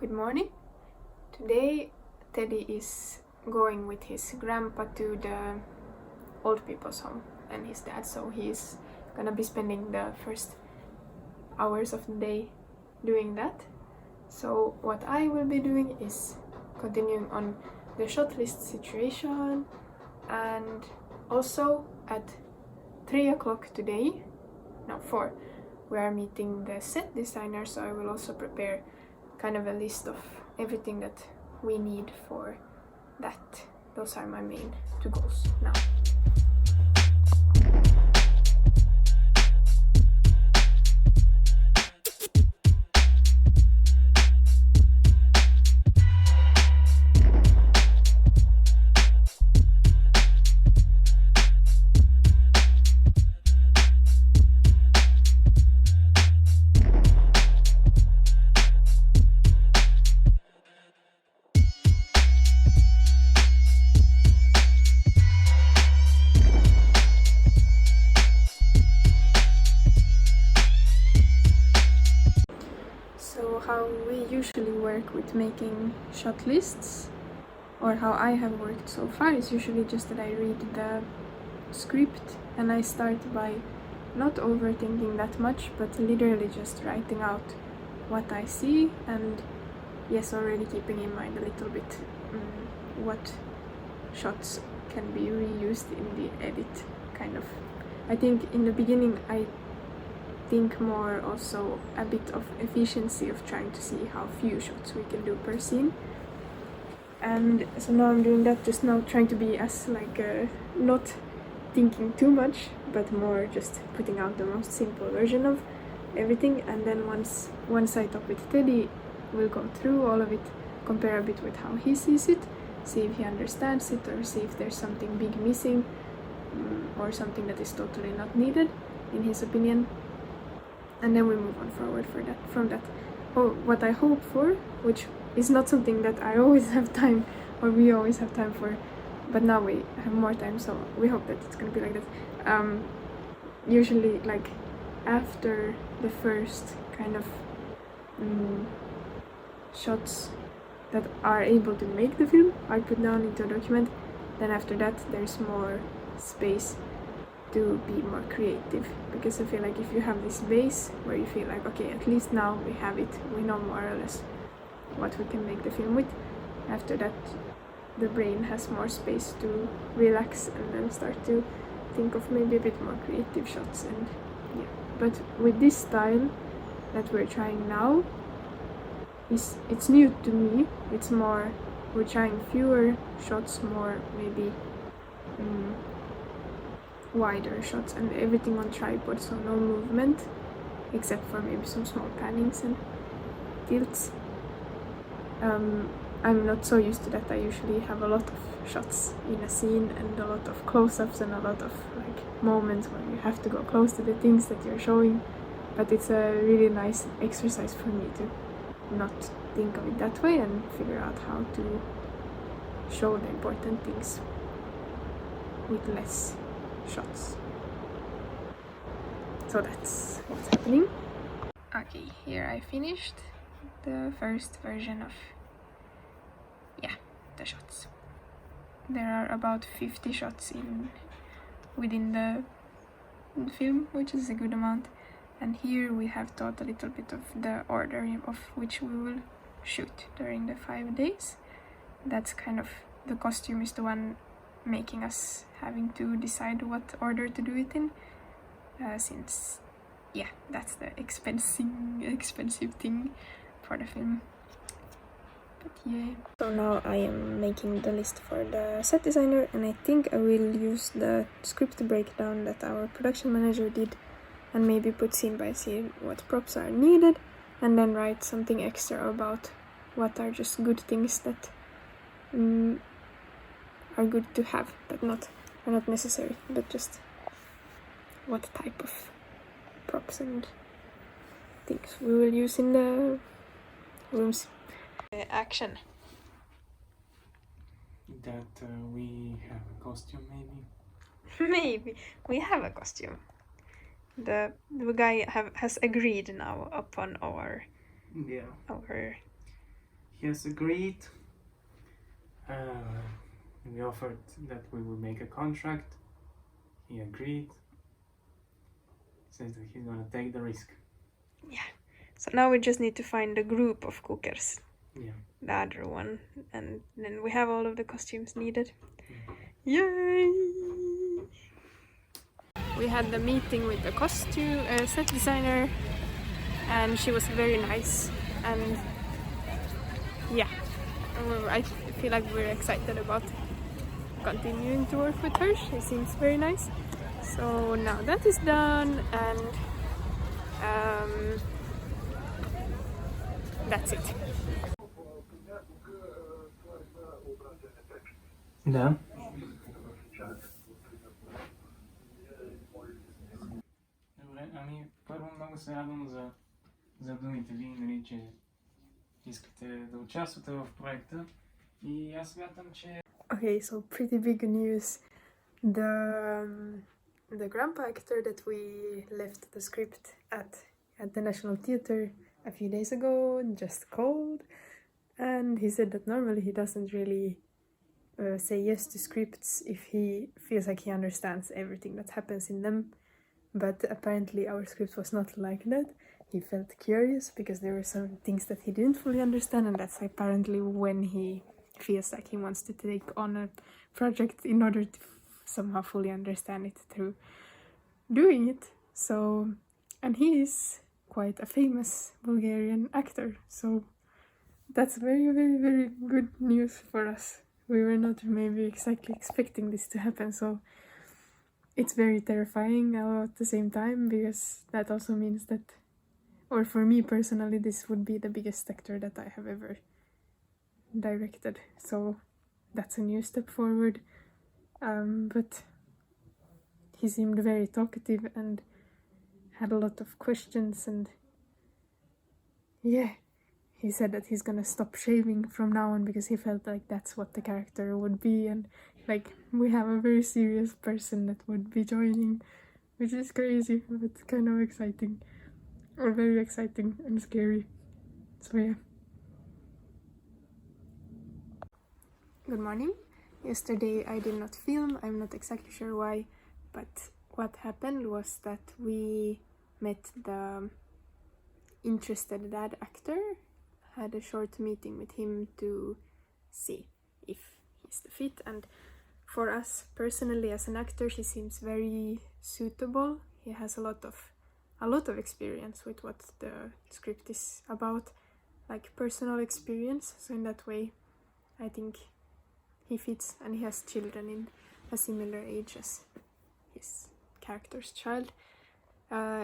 Good morning. Today Teddy is going with his grandpa to the old people's home and his dad, so he's gonna be spending the first hours of the day doing that. So what I will be doing is continuing on the shot list situation, and also at 3 o'clock today, no 4, we are meeting the set designer, so I will also prepare kind of a list of everything that we need for that. Those are my main two goals now. So how we usually work with making shot lists, or how I have worked so far, is usually just that I read the script and I start by not overthinking that much, but literally just writing out what I see, and yes, already keeping in mind a little bit what shots can be reused in the edit, kind of. I think in the beginning I think more also a bit of efficiency of trying to see how few shots we can do per scene, and so now I'm doing that, just now trying to be as not thinking too much, but more just putting out the most simple version of everything. And then once I talk with Teddy, we'll go through all of it, compare a bit with how he sees it, see if he understands it, or see if there's something big missing, or something that is totally not needed in his opinion, and then we move on forward from that. What I hope for, which is not something that I always have time, or we always have time for, but now we have more time, so we hope that it's gonna be like that. Usually, like after the first kind of shots that are able to make the film are put down into a document, then after that there's more space to be more creative, because I feel like if you have this base where you feel like, okay, at least now we have it, we know more or less what we can make the film with, after that the brain has more space to relax and then start to think of maybe a bit more creative shots. And yeah, but with this style that we're trying now, it's new to me. It's more, we're trying fewer shots, more maybe wider shots, and everything on tripod, so no movement except for maybe some small pannings and tilts. I'm not so used to that. I usually have a lot of shots in a scene and a lot of close-ups and a lot of like moments where you have to go close to the things that you're showing, but it's a really nice exercise for me to not think of it that way and figure out how to show the important things with less shots. So that's what's happening. Okay, here I finished the first version of the shots. There are about 50 shots within the film, which is a good amount, and here we have thought a little bit of the order of which we will shoot during the 5 days. That's kind of, the costume is the one making us having to decide what order to do it in, since that's the expensive thing for the film. But yeah. So now I am making the list for the set designer, and I think I will use the script breakdown that our production manager did and maybe put scene by scene what props are needed, and then write something extra about what are just good things that are good to have, but are not necessary, but just what type of props and things we will use in the rooms. Action. That we have a costume, maybe? Maybe. We have a costume. The guy has agreed now upon our he has agreed. We offered that we would make a contract. He agreed. Says that he's gonna take the risk. Yeah. So now we just need to find a group of cookers. Yeah. The other one, and then we have all of the costumes needed. Yeah. Yay! We had the meeting with the costume set designer, and she was very nice. And yeah, I feel like we're excited about continuing to work with her. She seems very nice. So now that is done, and that's it. Да. Добре, ами първо много се радвам за думите ви, нали, че искате да участвате в проекта и аз смятам, че... Okay, so pretty big news. The grandpa actor that we left the script at the National Theatre a few days ago just called, and he said that normally he doesn't really say yes to scripts if he feels like he understands everything that happens in them, but apparently our script was not like that. He felt curious because there were some things that he didn't fully understand, and that's apparently when he feels like he wants to take on a project in order to somehow fully understand it through doing it. So, and he is quite a famous Bulgarian actor, so that's very, very, very good news for us. We were not maybe exactly expecting this to happen, so it's very terrifying all at the same time, because that also means that, or for me personally, this would be the biggest actor that I have ever directed, so that's a new step forward. But he seemed very talkative and had a lot of questions, and yeah, he said that he's gonna stop shaving from now on because he felt like that's what the character would be, and like we have a very serious person that would be joining, which is crazy but kind of exciting, or very exciting and scary. So yeah. Good morning. Yesterday I did not film. I'm not exactly sure why, but what happened was that we met the interested dad actor, had a short meeting with him to see if he's the fit, and for us personally as an actor he seems very suitable. He has a lot of experience with what the script is about, like personal experience, so in that way I think he fits, and he has children in a similar age as his character's child.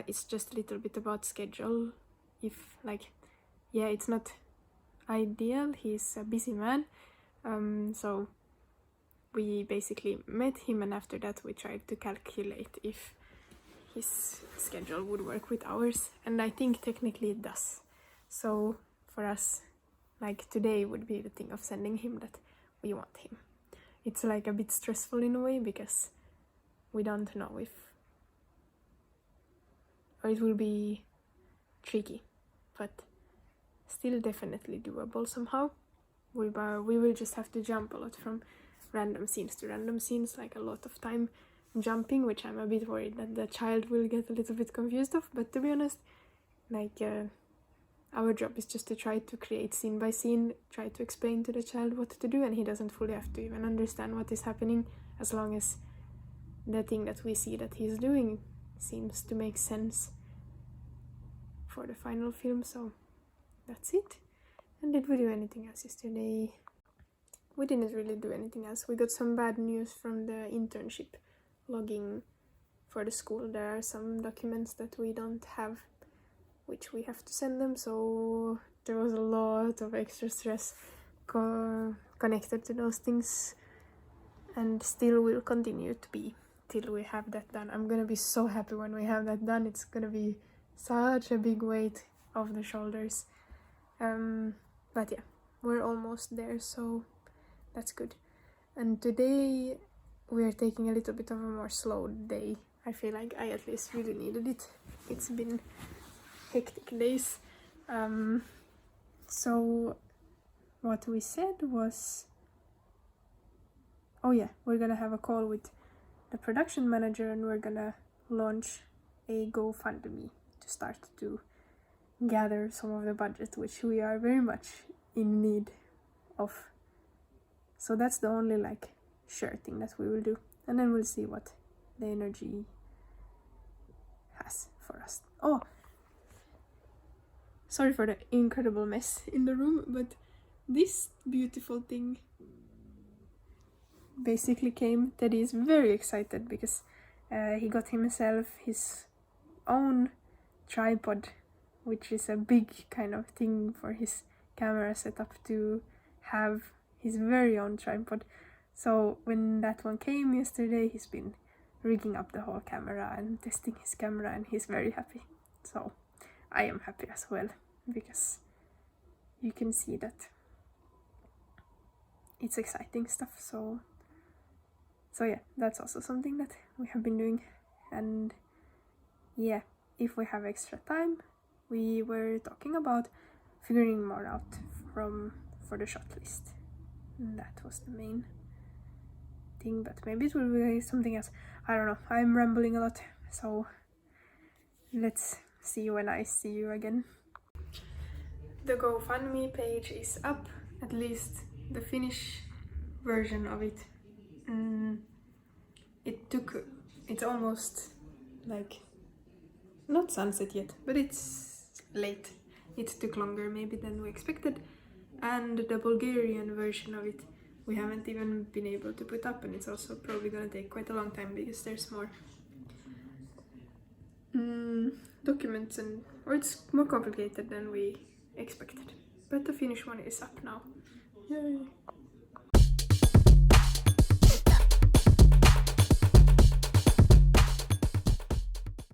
It's just a little bit about schedule. If like, yeah, it's not ideal, he's a busy man, so we basically met him, and after that we tried to calculate if his schedule would work with ours, and I think technically it does. So for us, like today would be the thing of sending him that we want him. It's like a bit stressful in a way because we don't know if, or it will be tricky, but still definitely doable somehow. We will just have to jump a lot from random scenes to random scenes, like a lot of time jumping, which I'm a bit worried that the child will get a little bit confused of, but to be honest, like our job is just to try to create scene by scene, try to explain to the child what to do, and he doesn't fully have to even understand what is happening, as long as the thing that we see that he's doing seems to make sense for the final film. So that's it. And did we do anything else yesterday? We didn't really do anything else. We got some bad news from the internship logging for the school. There are some documents that we don't have, which we have to send them, so there was a lot of extra stress connected to those things, and still will continue to be till we have that done. I'm gonna be so happy when we have that done. It's gonna be such a big weight off the shoulders, but yeah, we're almost there, so that's good. And today we are taking a little bit of a more slow day. I feel like I at least really needed it. It's been hectic days, so what we said was, oh yeah, we're gonna have a call with the production manager and we're gonna launch a GoFundMe to start to gather some of the budget, which we are very much in need of. So that's the only like sure thing that we will do, and then we'll see what the energy has for us. Oh, sorry for the incredible mess in the room, but this beautiful thing basically came. Teddy is very excited because he got himself his own tripod, which is a big kind of thing for his camera setup, to have his very own tripod. So when that one came yesterday, he's been rigging up the whole camera and testing his camera, and he's very happy. So I am happy as well, because you can see that it's exciting stuff. So yeah, that's also something that we have been doing. And yeah, if we have extra time, we were talking about figuring more out for the shot list. And that was the main thing, but maybe it will be something else. I don't know, I'm rambling a lot, so let's see when I see you again. The GoFundMe page is up, at least the Finnish version of it. It's almost like not sunset yet, but it's late. It took longer maybe than we expected, and the Bulgarian version of it we haven't even been able to put up, and it's also probably gonna take quite a long time because there's more documents, or it's more complicated than we expected. But the Finnish one is up now. Yay!